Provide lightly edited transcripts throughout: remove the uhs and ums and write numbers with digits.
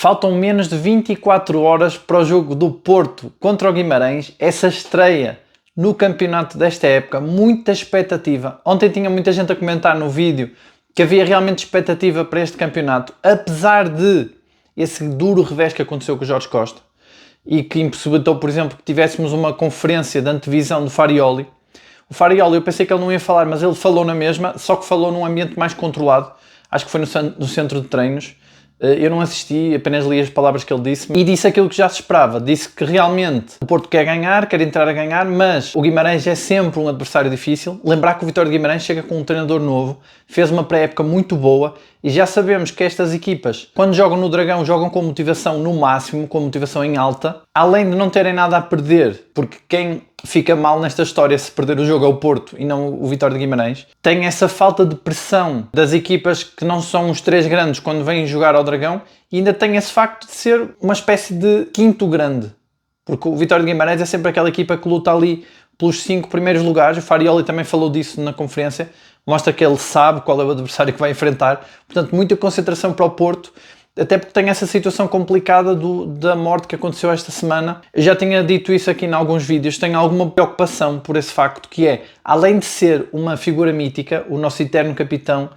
Faltam menos de 24 horas para o jogo do Porto contra o Guimarães, essa estreia no campeonato desta época, muita expectativa. Ontem tinha muita gente a comentar no vídeo que havia realmente expectativa para este campeonato, apesar de esse duro revés que aconteceu com o Jorge Costa e que impossibilitou, por exemplo, que tivéssemos uma conferência de antevisão do Farioli. O Farioli, eu pensei que ele não ia falar, mas ele falou na mesma, só que falou num ambiente mais controlado, acho que foi no centro de treinos. Eu não assisti, apenas li as palavras que ele disse e disse aquilo que já se esperava. Disse que realmente o Porto quer ganhar, quer entrar a ganhar, mas o Guimarães é sempre um adversário difícil. Lembrar que o Vitória de Guimarães chega com um treinador novo, fez uma pré-época muito boa e já sabemos que estas equipas, quando jogam no Dragão, jogam com motivação no máximo, com motivação em alta, além de não terem nada a perder, porque quem fica mal nesta história se perder o jogo é o Porto e não o Vitória de Guimarães. Tem essa falta de pressão das equipas que não são os três grandes quando vêm jogar ao Dragão e ainda tem esse facto de ser uma espécie de quinto grande. Porque o Vitória de Guimarães é sempre aquela equipa que luta ali pelos 5 primeiros lugares. O Farioli também falou disso na conferência. Mostra que ele sabe qual é o adversário que vai enfrentar. Portanto, muita concentração para o Porto. Até porque tem essa situação complicada da morte que aconteceu esta semana. Eu já tinha dito isso aqui em alguns vídeos, tenho alguma preocupação por esse facto, que é, além de ser uma figura mítica, o nosso eterno capitão,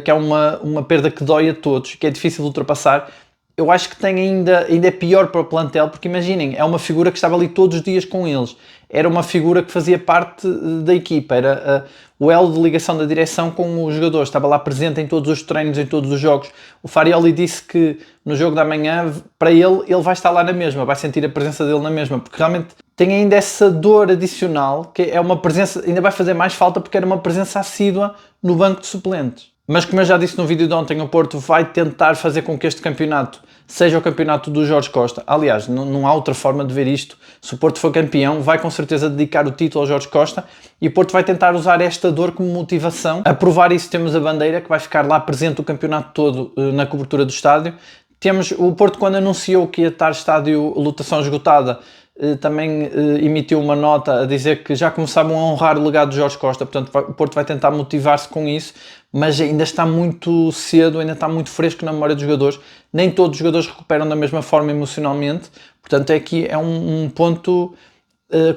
que é uma perda que dói a todos, que é difícil de ultrapassar, eu acho que tem ainda é pior para o plantel, porque imaginem, é uma figura que estava ali todos os dias com eles, era uma figura que fazia parte da equipa, era o elo de ligação da direção com os jogadores, estava lá presente em todos os treinos, em todos os jogos. O Farioli disse que no jogo da manhã, para ele vai estar lá na mesma, vai sentir a presença dele na mesma, porque realmente tem ainda essa dor adicional, que é uma presença, ainda vai fazer mais falta porque era uma presença assídua no banco de suplentes. Mas como eu já disse no vídeo de ontem, o Porto vai tentar fazer com que este campeonato seja o campeonato do Jorge Costa. Aliás, não há outra forma de ver isto. Se o Porto for campeão, vai com certeza dedicar o título ao Jorge Costa e o Porto vai tentar usar esta dor como motivação. A provar isso temos a bandeira, que vai ficar lá presente o campeonato todo na cobertura do estádio. Temos o Porto, quando anunciou que ia estar estádio lotação esgotada, também emitiu uma nota a dizer que já começavam a honrar o legado de Jorge Costa, portanto o Porto vai tentar motivar-se com isso, mas ainda está muito cedo, ainda está muito fresco na memória dos jogadores, nem todos os jogadores recuperam da mesma forma emocionalmente, portanto aqui é um ponto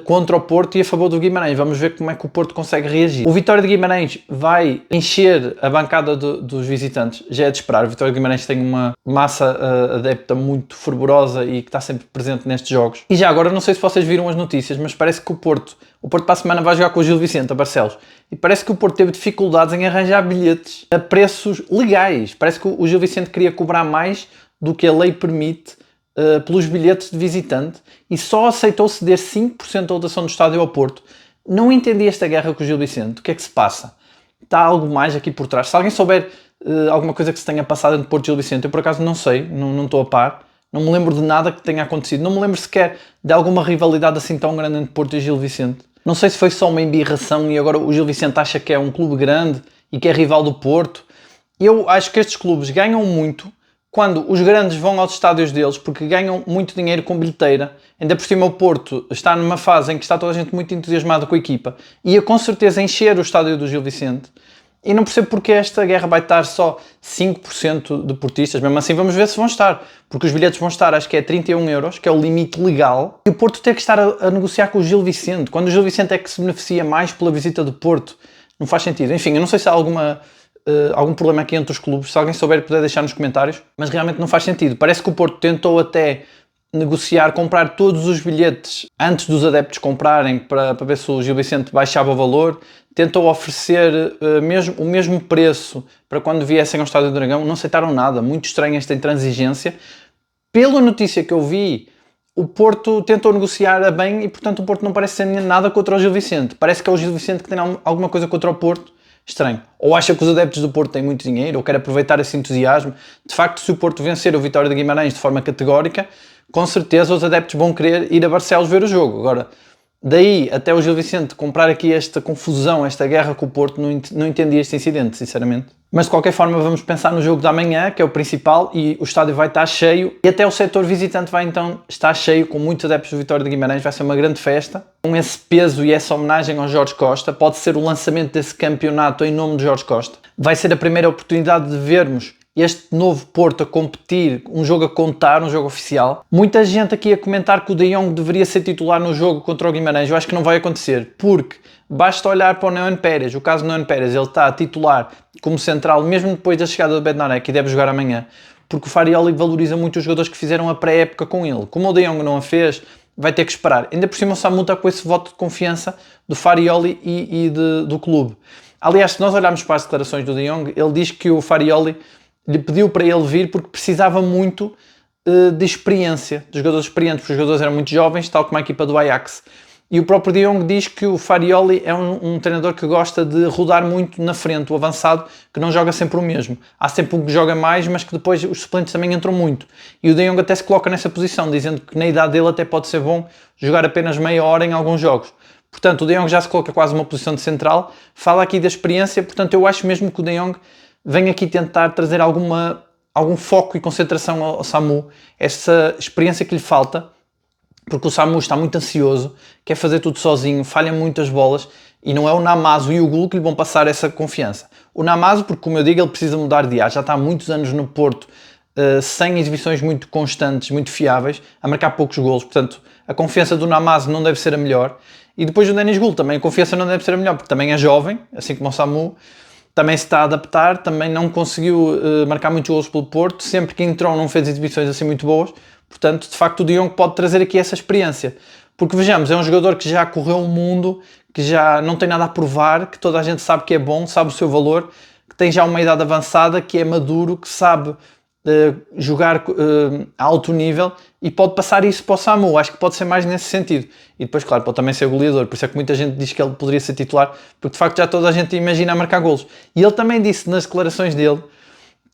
contra o Porto e a favor do Guimarães. Vamos ver como é que o Porto consegue reagir. O Vitória de Guimarães vai encher a bancada dos visitantes, já é de esperar. O Vitória de Guimarães tem uma massa adepta muito fervorosa e que está sempre presente nestes jogos. E já agora, não sei se vocês viram as notícias, mas parece que o Porto para a semana vai jogar com o Gil Vicente a Barcelos e parece que o Porto teve dificuldades em arranjar bilhetes a preços legais. Parece que o Gil Vicente queria cobrar mais do que a lei permite pelos bilhetes de visitante e só aceitou ceder 5% da lotação do estádio ao Porto. Não entendi esta guerra com o Gil Vicente. O que é que se passa? Está algo mais aqui por trás? Se alguém souber alguma coisa que se tenha passado entre Porto e Gil Vicente, eu por acaso não sei, não estou a par, não me lembro de nada que tenha acontecido, não me lembro sequer de alguma rivalidade assim tão grande entre Porto e Gil Vicente. Não sei se foi só uma embirração e agora o Gil Vicente acha que é um clube grande e que é rival do Porto. Eu acho que estes clubes ganham muito quando os grandes vão aos estádios deles, porque ganham muito dinheiro com bilheteira. Ainda por cima o Porto está numa fase em que está toda a gente muito entusiasmada com a equipa. Ia com certeza encher o estádio do Gil Vicente. E não percebo porque esta guerra vai estar só 5% de portistas. Mesmo assim vamos ver se vão estar. Porque os bilhetes vão estar, acho que é 31 euros, que é o limite legal. E o Porto ter que estar a negociar com o Gil Vicente, quando o Gil Vicente é que se beneficia mais pela visita do Porto. Não faz sentido. Enfim, eu não sei se há algum problema aqui entre os clubes, se alguém souber poder deixar nos comentários, mas realmente não faz sentido. Parece que o Porto tentou até negociar, comprar todos os bilhetes antes dos adeptos comprarem para ver se o Gil Vicente baixava o valor, tentou oferecer o mesmo preço para quando viessem ao Estádio do Dragão, não aceitaram nada, muito estranho esta intransigência. Pela notícia que eu vi, o Porto tentou negociar a bem e portanto o Porto não parece ter nada contra o Gil Vicente, parece que é o Gil Vicente que tem alguma coisa contra o Porto. Estranho. Ou acha que os adeptos do Porto têm muito dinheiro, ou quer aproveitar esse entusiasmo. De facto, se o Porto vencer o Vitória de Guimarães de forma categórica, com certeza os adeptos vão querer ir a Barcelos ver o jogo. Agora, daí até o Gil Vicente comprar aqui esta confusão, esta guerra com o Porto, não entendi este incidente, sinceramente. Mas de qualquer forma vamos pensar no jogo da manhã, que é o principal, e o estádio vai estar cheio, e até o setor visitante vai então estar cheio, com muitos adeptos do Vitória de Guimarães, vai ser uma grande festa. Com esse peso e essa homenagem ao Jorge Costa, pode ser o lançamento desse campeonato em nome de Jorge Costa. Vai ser a primeira oportunidade de vermos este novo Porto a competir, um jogo a contar, um jogo oficial. Muita gente aqui a comentar que o De Jong deveria ser titular no jogo contra o Guimarães. Eu acho que não vai acontecer, porque basta olhar para o Neon Pérez. O caso do Neon Pérez, ele está a titular como central, mesmo depois da chegada do Bednarek, e deve jogar amanhã, porque o Farioli valoriza muito os jogadores que fizeram a pré-época com ele. Como o De Jong não a fez, vai ter que esperar. Ainda por cima o Samu está com esse voto de confiança do Farioli do clube. Aliás, se nós olharmos para as declarações do De Jong, ele diz que o Farioli lhe pediu para ele vir porque precisava muito de experiência, de jogadores experientes, porque os jogadores eram muito jovens, tal como a equipa do Ajax. E o próprio De Jong diz que o Farioli é um treinador que gosta de rodar muito na frente, o avançado, que não joga sempre o mesmo. Há sempre um que joga mais, mas que depois os suplentes também entram muito. E o De Jong até se coloca nessa posição, dizendo que na idade dele até pode ser bom jogar apenas meia hora em alguns jogos. Portanto, o De Jong já se coloca quase numa posição de central, fala aqui da experiência, portanto eu acho mesmo que o De Jong vem aqui tentar trazer algum foco e concentração ao Samu, essa experiência que lhe falta, porque o Samu está muito ansioso, quer fazer tudo sozinho, falha muitas bolas, e não é o Namazo e o Gul que lhe vão passar essa confiança. O Namazo, porque como eu digo, ele precisa mudar de ar, já está há muitos anos no Porto, sem exibições muito constantes, muito fiáveis, a marcar poucos golos, portanto a confiança do Namazo não deve ser a melhor. E depois o Denis Gul também, a confiança não deve ser a melhor, porque também é jovem, assim como o Samu, também se está a adaptar, também não conseguiu marcar muitos golos pelo Porto, sempre que entrou não fez exibições assim muito boas, portanto, de facto, o De Jong pode trazer aqui essa experiência. Porque, vejamos, é um jogador que já correu o mundo, que já não tem nada a provar, que toda a gente sabe que é bom, sabe o seu valor, que tem já uma idade avançada, que é maduro, que sabe jogar a alto nível e pode passar isso para o Samu. Acho que pode ser mais nesse sentido. E depois, claro, pode também ser goleador. Por isso é que muita gente diz que ele poderia ser titular, porque de facto já toda a gente imagina a marcar golos. E ele também disse nas declarações dele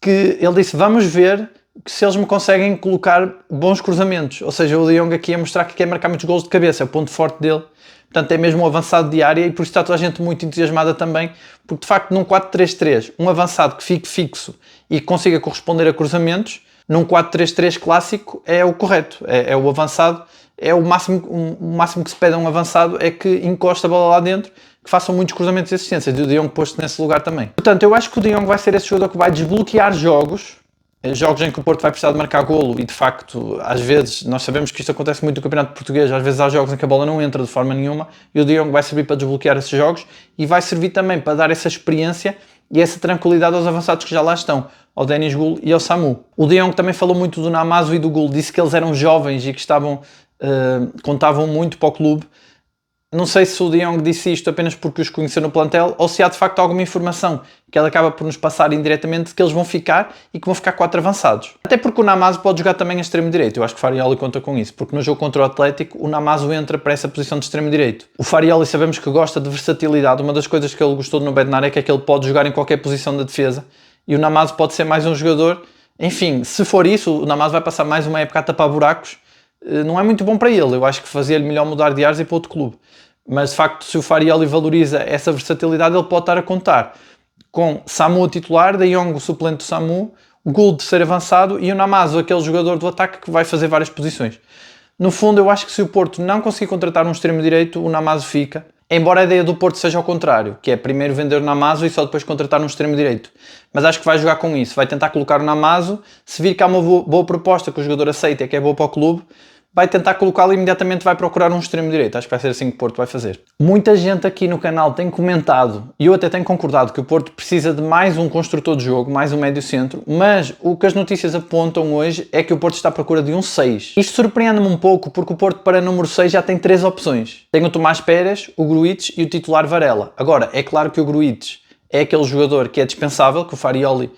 que ele disse: vamos ver se eles me conseguem colocar bons cruzamentos. Ou seja, o De Jong aqui a mostrar que quer marcar muitos golos de cabeça, é o ponto forte dele. Portanto, é mesmo um avançado de área, e por isso está toda a gente muito entusiasmada também, porque de facto num 4-3-3, um avançado que fique fixo e que consiga corresponder a cruzamentos, num 4-3-3 clássico é o correto, é o avançado, é o máximo que se pede a um avançado é que encosta a bola lá dentro, que façam muitos cruzamentos e assistências, e o De Jong posto nesse lugar também. Portanto, eu acho que o De Jong vai ser esse jogador que vai desbloquear jogos em que o Porto vai precisar de marcar golo, e de facto, às vezes, nós sabemos que isto acontece muito no Campeonato Português, às vezes há jogos em que a bola não entra de forma nenhuma, e o De Jong vai servir para desbloquear esses jogos, e vai servir também para dar essa experiência e essa tranquilidade aos avançados que já lá estão, ao Denis Gul e ao Samu. O De Jong também falou muito do Namazo e do Gul, disse que eles eram jovens e que contavam muito para o clube. Não sei se o De Jong disse isto apenas porque os conheceu no plantel, ou se há de facto alguma informação que ele acaba por nos passar indiretamente, que eles vão ficar e que vão ficar 4 avançados. Até porque o Namazo pode jogar também a extremo direito, eu acho que o Farioli conta com isso, porque no jogo contra o Atlético o Namazo entra para essa posição de extremo direito. O Farioli sabemos que gosta de versatilidade, uma das coisas que ele gostou no Bednarek é que ele pode jogar em qualquer posição da defesa, e o Namazo pode ser mais um jogador, enfim, se for isso, o Namazo vai passar mais uma época a tapar buracos, não é muito bom para ele, eu acho que fazia-lhe melhor mudar de ares e ir para outro clube. Mas de facto, se o Farioli valoriza essa versatilidade, ele pode estar a contar com Samu a titular, De Jong o suplente do Samu, o Gul de ser avançado e o Namazo, aquele jogador do ataque que vai fazer várias posições. No fundo, eu acho que se o Porto não conseguir contratar um extremo direito, o Namazo fica. Embora a ideia do Porto seja ao contrário, que é primeiro vender o Namazo e só depois contratar um extremo direito. Mas acho que vai jogar com isso, vai tentar colocar o Namazo, se vir que há uma boa proposta que o jogador aceita e que é boa para o clube, vai tentar colocá-lo e imediatamente vai procurar um extremo direito. Acho que vai ser assim que o Porto vai fazer. Muita gente aqui no canal tem comentado, e eu até tenho concordado, que o Porto precisa de mais um construtor de jogo, mais um médio centro, mas o que as notícias apontam hoje é que o Porto está à procura de um 6. Isto surpreende-me um pouco, porque o Porto para número 6 já tem 3 opções. Tem o Tomás Pérez, o Gruitch e o titular Varela. Agora, é claro que o Gruitch é aquele jogador que é dispensável, que o Farioli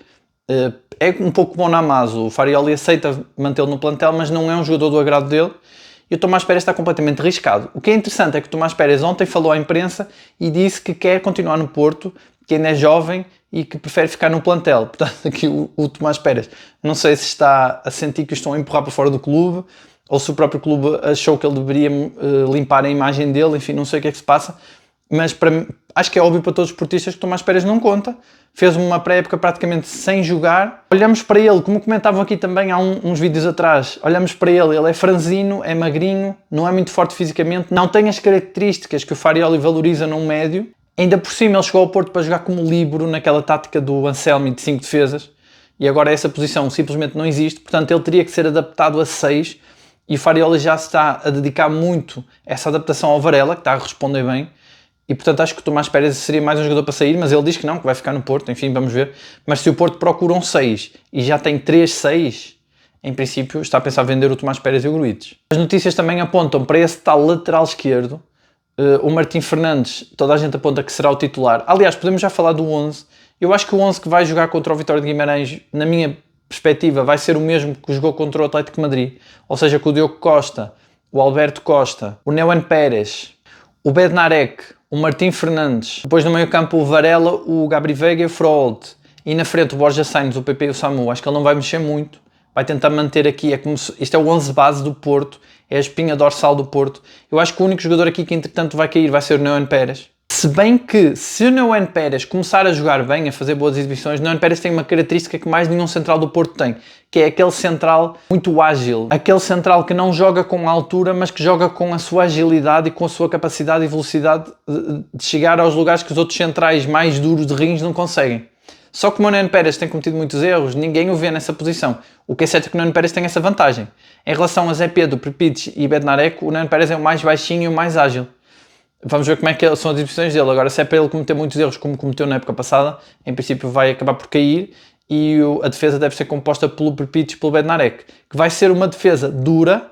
é um pouco bom na Namazo. O Farioli aceita mantê-lo no plantel, mas não é um jogador do agrado dele. E o Tomás Pérez está completamente arriscado. O que é interessante é que o Tomás Pérez ontem falou à imprensa e disse que quer continuar no Porto, que ainda é jovem e que prefere ficar no plantel. Portanto, aqui o Tomás Pérez, não sei se está a sentir que o estão a empurrar para fora do clube ou se o próprio clube achou que ele deveria limpar a imagem dele. Enfim, não sei o que é que se passa. Mas acho que é óbvio para todos os portistas que o Tomás Pérez não conta. Fez uma pré-época praticamente sem jogar. Olhamos para ele, como comentavam aqui também há uns vídeos atrás, olhamos para ele é franzino, é magrinho, não é muito forte fisicamente, não tem as características que o Farioli valoriza num médio. Ainda por cima ele chegou ao Porto para jogar como líbero naquela tática do Anselmi de 5 defesas. e agora essa posição simplesmente não existe, portanto ele teria que ser adaptado a 6, e o Farioli já se está a dedicar muito a essa adaptação ao Varela, que está a responder bem, e portanto acho que o Tomás Pérez seria mais um jogador para sair, mas ele diz que não, que vai ficar no Porto, enfim, vamos ver. Mas se o Porto procura um 6 e já tem 3 6, em princípio está a pensar vender o Tomás Pérez e o Gruites. As notícias também apontam para esse tal lateral esquerdo, o Martim Fernandes, toda a gente aponta que será o titular. Aliás, podemos já falar do 11. Eu acho que o 11 que vai jogar contra o Vitória de Guimarães, na minha perspectiva, vai ser o mesmo que jogou contra o Atlético de Madrid. Ou seja, com o Diogo Costa, o Alberto Costa, o Neuen Pérez, o Bednarek, o Martim Fernandes. Depois no meio campo o Varela, o Gabri Veiga e o Froholt. E na frente o Borja Sainz, o PP e o Samu. Acho que ele não vai mexer muito. Vai tentar manter aqui, isto é o 11 base do Porto, é a espinha dorsal do Porto. Eu acho que o único jogador aqui que entretanto vai cair vai ser o Neuen Pérez. Se bem que, se o Neuen Pérez começar a jogar bem, a fazer boas exibições, o Neuen Pérez tem uma característica que mais nenhum central do Porto tem, que é aquele central muito ágil. Aquele central que não joga com altura, mas que joga com a sua agilidade e com a sua capacidade e velocidade de chegar aos lugares que os outros centrais mais duros de rins não conseguem. Só que o Neuen Pérez tem cometido muitos erros, ninguém o vê nessa posição. O que é certo é que o Neuen Pérez tem essa vantagem. Em relação a Zé Pedro, Prepich e Bednarek, o Neuen Pérez é o mais baixinho e o mais ágil. Vamos ver como é que são as exibições dele. Agora, se é para ele cometer muitos erros como cometeu na época passada, em princípio vai acabar por cair, e a defesa deve ser composta pelo Prepich e pelo Bednarek, que vai ser uma defesa dura,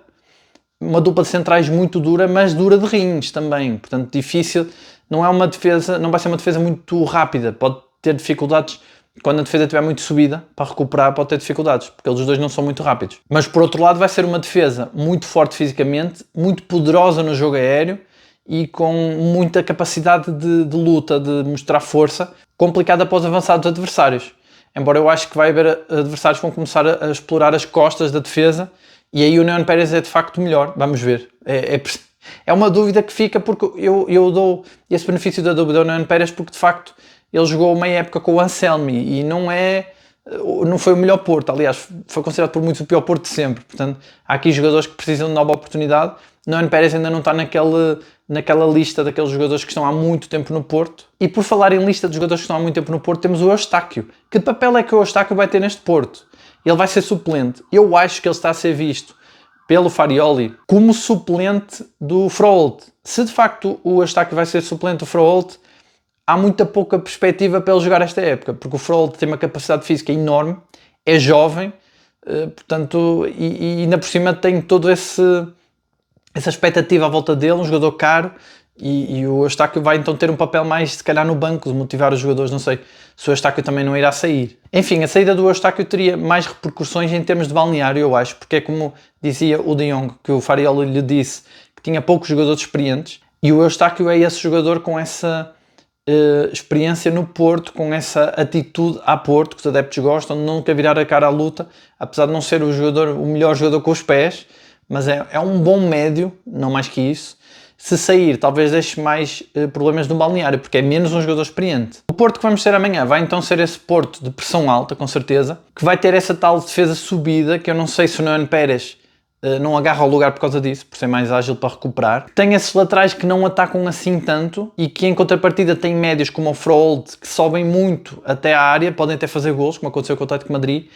uma dupla de centrais muito dura, mas dura de rins também. Portanto, difícil. Não é uma defesa, não vai ser uma defesa muito rápida. Pode ter dificuldades. Quando a defesa estiver muito subida, para recuperar pode ter dificuldades, porque eles dois não são muito rápidos. Mas por outro lado vai ser uma defesa muito forte fisicamente, muito poderosa no jogo aéreo e com muita capacidade de luta, de mostrar força, complicada para os avançados adversários. Embora eu acho que vai haver adversários que vão começar a explorar as costas da defesa, e aí o Neuen Pérez é de facto melhor, vamos ver. É uma dúvida que fica, porque eu dou esse benefício da dúvida ao Neuen Pérez, porque de facto ele jogou meia época com o Anselmi e não foi o melhor Porto. Aliás, foi considerado por muitos o pior Porto de sempre. Portanto, há aqui jogadores que precisam de nova oportunidade. Neuen Pérez ainda não está naquela lista daqueles jogadores que estão há muito tempo no Porto. E por falar em lista de jogadores que estão há muito tempo no Porto, temos o Eustáquio. Que papel é que o Eustáquio vai ter neste Porto? Ele vai ser suplente. Eu acho que ele está a ser visto pelo Farioli como suplente do Froholt. Se de facto o Eustáquio vai ser suplente do Froholt, há muita pouca perspectiva para ele jogar esta época, porque o Froholt tem uma capacidade física enorme, é jovem, portanto, e ainda por cima tem toda essa expectativa à volta dele, um jogador caro, e o Eustáquio vai então ter um papel mais, se calhar, no banco, de motivar os jogadores. Não sei se o Eustáquio também não irá sair. Enfim, a saída do Eustáquio teria mais repercussões em termos de balneário, eu acho, porque é como dizia o De Jong, que o Farioli lhe disse que tinha poucos jogadores experientes, e o Eustáquio é esse jogador com essa experiência no Porto, com essa atitude a Porto, que os adeptos gostam, de nunca virar a cara à luta, apesar de não ser o melhor jogador com os pés, mas é um bom médio, não mais que isso. Se sair, talvez deixe mais problemas no balneário, porque é menos um jogador experiente. O Porto que vamos ter amanhã vai então ser esse Porto de pressão alta, com certeza, que vai ter essa tal defesa subida, que eu não sei se o Neuen Pérez não agarra o lugar por causa disso, por ser mais ágil para recuperar. Tem esses laterais que não atacam assim tanto e que em contrapartida têm médios como o Froholt, que sobem muito até à área, podem até fazer gols, como aconteceu com o Atlético de Madrid.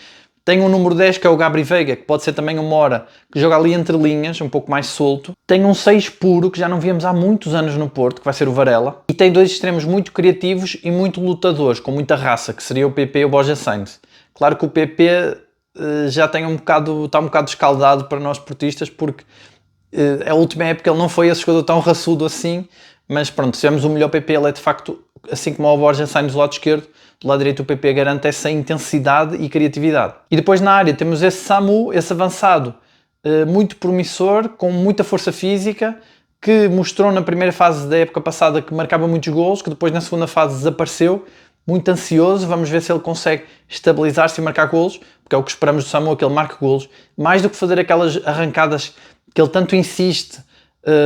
Tem um número 10 que é o Gabri Veiga, que pode ser também um Mora, que joga ali entre linhas, um pouco mais solto. Tem um 6 puro, que já não víamos há muitos anos no Porto, que vai ser o Varela. E tem dois extremos muito criativos e muito lutadores, com muita raça, que seria o PP e o Borja Sainz. Claro que o PP já tem está um bocado escaldado para nós portistas, porque a última época ele não foi esse jogador tão raçudo assim, mas pronto, se tivermos o melhor PP, ele é de facto, assim como o Borja Sainz do lado esquerdo, do lado direito o PP garante essa intensidade e criatividade. E depois na área temos esse Samu, esse avançado, muito promissor, com muita força física, que mostrou na primeira fase da época passada que marcava muitos golos, que depois na segunda fase desapareceu, muito ansioso. Vamos ver se ele consegue estabilizar-se e marcar golos, porque é o que esperamos do Samu, que ele marque golos, mais do que fazer aquelas arrancadas que ele tanto insiste,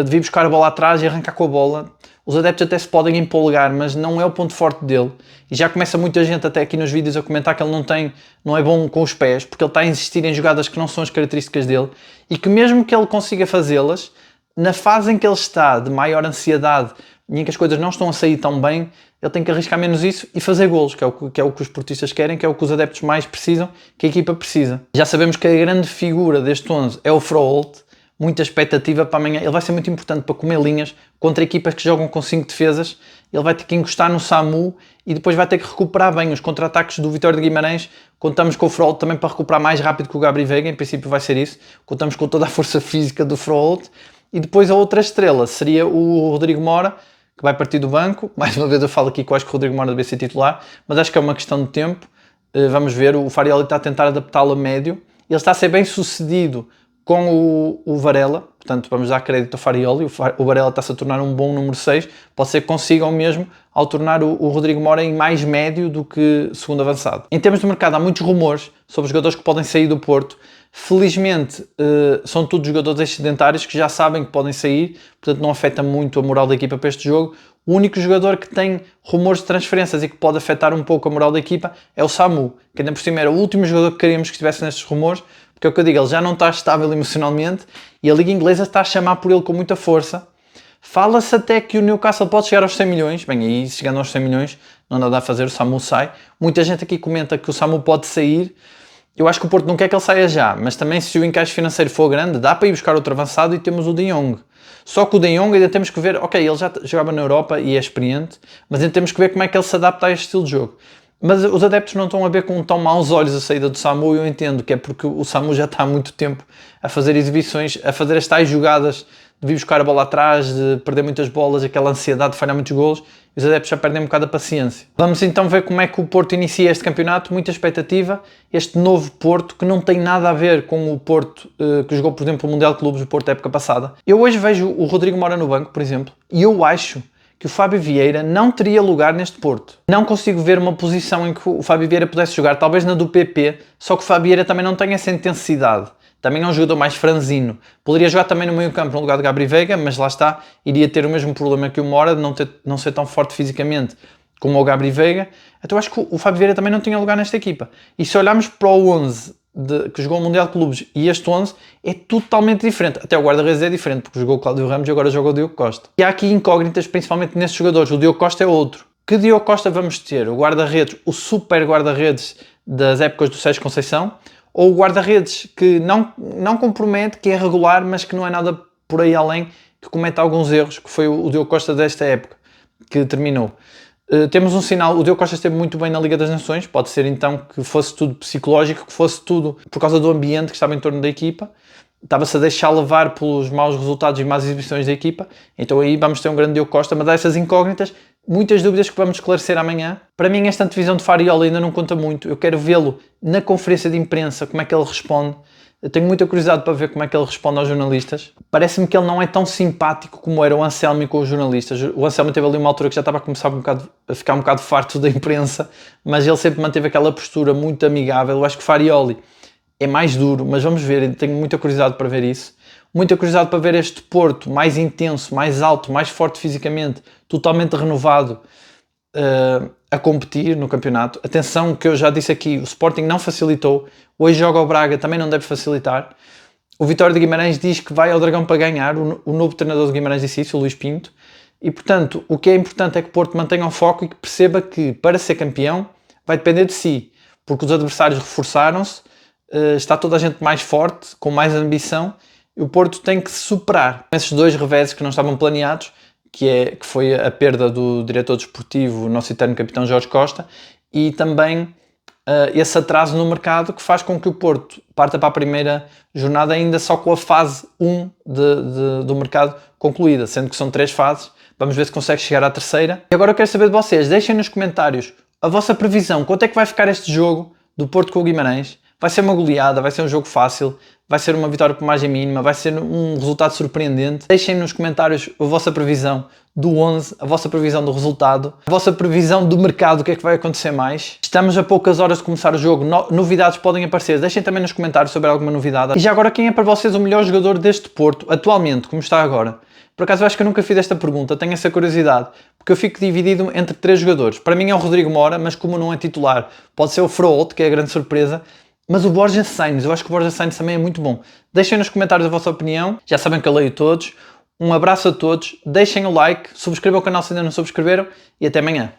de vir buscar a bola atrás e arrancar com a bola. Os adeptos até se podem empolgar, mas não é o ponto forte dele. E já começa muita gente até aqui nos vídeos a comentar que ele não é bom com os pés, porque ele está a insistir em jogadas que não são as características dele, e que mesmo que ele consiga fazê-las, na fase em que ele está de maior ansiedade, e em que as coisas não estão a sair tão bem, ele tem que arriscar menos isso e fazer golos, que é o que os portistas querem, que é o que os adeptos mais precisam, que a equipa precisa. Já sabemos que a grande figura deste 11 é o Froholt, muita expectativa para amanhã. Ele vai ser muito importante para comer linhas contra equipas que jogam com 5 defesas. Ele vai ter que encostar no Samu e depois vai ter que recuperar bem os contra-ataques do Vitória de Guimarães. Contamos com o Froholt também para recuperar mais rápido que o Gabri Veiga, em princípio vai ser isso. Contamos com toda a força física do Froholt. E depois a outra estrela seria o Rodrigo Mora, que vai partir do banco. Mais uma vez eu falo aqui que eu acho que o Rodrigo Mora deve ser titular, mas acho que é uma questão de tempo. Vamos ver, o Farioli está a tentar adaptá-lo a médio. Ele está a ser bem sucedido com o Varela, portanto vamos dar crédito ao Farioli. O Varela está-se a tornar um bom número 6, pode ser que consigam mesmo ao tornar o Rodrigo Mora em mais médio do que segundo avançado. Em termos de mercado há muitos rumores sobre jogadores que podem sair do Porto. Felizmente são todos jogadores excedentários que já sabem que podem sair, portanto não afeta muito a moral da equipa para este jogo. O único jogador que tem rumores de transferências e que pode afetar um pouco a moral da equipa é o Samu, que ainda por cima era o último jogador que queríamos que estivesse nestes rumores, porque é o que eu digo, ele já não está estável emocionalmente e a Liga Inglesa está a chamar por ele com muita força. Fala-se até que o Newcastle pode chegar aos 100 milhões, bem, aí chegando aos 100 milhões não dá a fazer, o Samu sai. Muita gente aqui comenta que o Samu pode sair. Eu acho que o Porto não quer que ele saia já, mas também se o encaixe financeiro for grande, dá para ir buscar outro avançado e temos o De Jong. Só que o De Jong ainda temos que ver, ok, ele já jogava na Europa e é experiente, mas ainda temos que ver como é que ele se adapta a este estilo de jogo. Mas os adeptos não estão a ver com tão maus olhos a saída do Samu, eu entendo que é porque o Samu já está há muito tempo a fazer exibições, a fazer as tais jogadas de vir buscar a bola atrás, de perder muitas bolas, aquela ansiedade de falhar muitos golos, e os adeptos já perdem um bocado a paciência. Vamos então ver como é que o Porto inicia este campeonato, muita expectativa, este novo Porto, que não tem nada a ver com o Porto que jogou, por exemplo, o Mundial de Clubes, o Porto da época passada. Eu hoje vejo o Rodrigo Mora no banco, por exemplo, e eu acho que o Fábio Vieira não teria lugar neste Porto. Não consigo ver uma posição em que o Fábio Vieira pudesse jogar, talvez na do PP, só que o Fábio Vieira também não tem essa intensidade. Também é um jogador mais franzino. Poderia jogar também no meio campo no lugar de Gabri Veiga, mas lá está, iria ter o mesmo problema que o Mora, de não ser tão forte fisicamente como o Gabri Veiga. Então acho que o Fábio Vieira também não tinha lugar nesta equipa. E se olharmos para o 11 que jogou o Mundial de Clubes e este 11, é totalmente diferente. Até o guarda-redes é diferente, porque jogou o Cláudio Ramos e agora joga o Diogo Costa. E há aqui incógnitas, principalmente nesses jogadores. O Diogo Costa é outro. Que Diogo Costa vamos ter? O guarda-redes, o super guarda-redes das épocas do Sérgio Conceição, ou o guarda-redes que não compromete, que é regular, mas que não é nada por aí além, que comete alguns erros, que foi o Diogo Costa desta época, que terminou. Temos um sinal, o Diogo Costa esteve muito bem na Liga das Nações, pode ser então que fosse tudo psicológico, que fosse tudo por causa do ambiente que estava em torno da equipa, estava-se a deixar levar pelos maus resultados e más exibições da equipa, então aí vamos ter um grande Diogo Costa, mas há essas incógnitas, muitas dúvidas que vamos esclarecer amanhã. Para mim esta antevisão de Farioli ainda não conta muito, eu quero vê-lo na conferência de imprensa, como é que ele responde. Eu tenho muita curiosidade para ver como é que ele responde aos jornalistas. Parece-me que ele não é tão simpático como era o Anselmi com os jornalistas. O Anselmi teve ali uma altura que já estava a começar a ficar um bocado farto da imprensa, mas ele sempre manteve aquela postura muito amigável. Eu acho que Farioli é mais duro, mas vamos ver, tenho muita curiosidade para ver isso. Muita curiosidade para ver este Porto mais intenso, mais alto, mais forte fisicamente, totalmente renovado, a competir no campeonato. Atenção que eu já disse aqui, o Sporting não facilitou, hoje joga o Braga, também não deve facilitar. O Vitória de Guimarães diz que vai ao Dragão para ganhar, o novo treinador de Guimarães disse isso, o Luís Pinto, e portanto o que é importante é que o Porto mantenha o foco e que perceba que para ser campeão vai depender de si, porque os adversários reforçaram-se, está toda a gente mais forte, com mais ambição, e o Porto tem que se superar. Esses dois reveses que não estavam planeados, que foi a perda do diretor desportivo, o nosso eterno capitão Jorge Costa, e também esse atraso no mercado que faz com que o Porto parta para a primeira jornada ainda só com a fase 1 do mercado concluída, sendo que são 3 fases. Vamos ver se consegue chegar à terceira. E agora eu quero saber de vocês, deixem nos comentários a vossa previsão, quanto é que vai ficar este jogo do Porto com o Guimarães? Vai ser uma goleada, vai ser um jogo fácil, vai ser uma vitória por margem mínima, vai ser um resultado surpreendente. Deixem nos comentários a vossa previsão do 11, a vossa previsão do resultado, a vossa previsão do mercado, o que é que vai acontecer mais. Estamos a poucas horas de começar o jogo, novidades podem aparecer, deixem também nos comentários sobre alguma novidade. E já agora, quem é para vocês o melhor jogador deste Porto, atualmente, como está agora? Por acaso eu acho que eu nunca fiz esta pergunta, tenho essa curiosidade, porque eu fico dividido entre 3 jogadores. Para mim é o Rodrigo Mora, mas como não é titular, pode ser o Froholt, que é a grande surpresa. Mas o Borja Sainz, eu acho que o Borja Sainz também é muito bom. Deixem nos comentários a vossa opinião, já sabem que eu leio todos. Um abraço a todos, deixem o like, subscrevam o canal se ainda não subscreveram e até amanhã.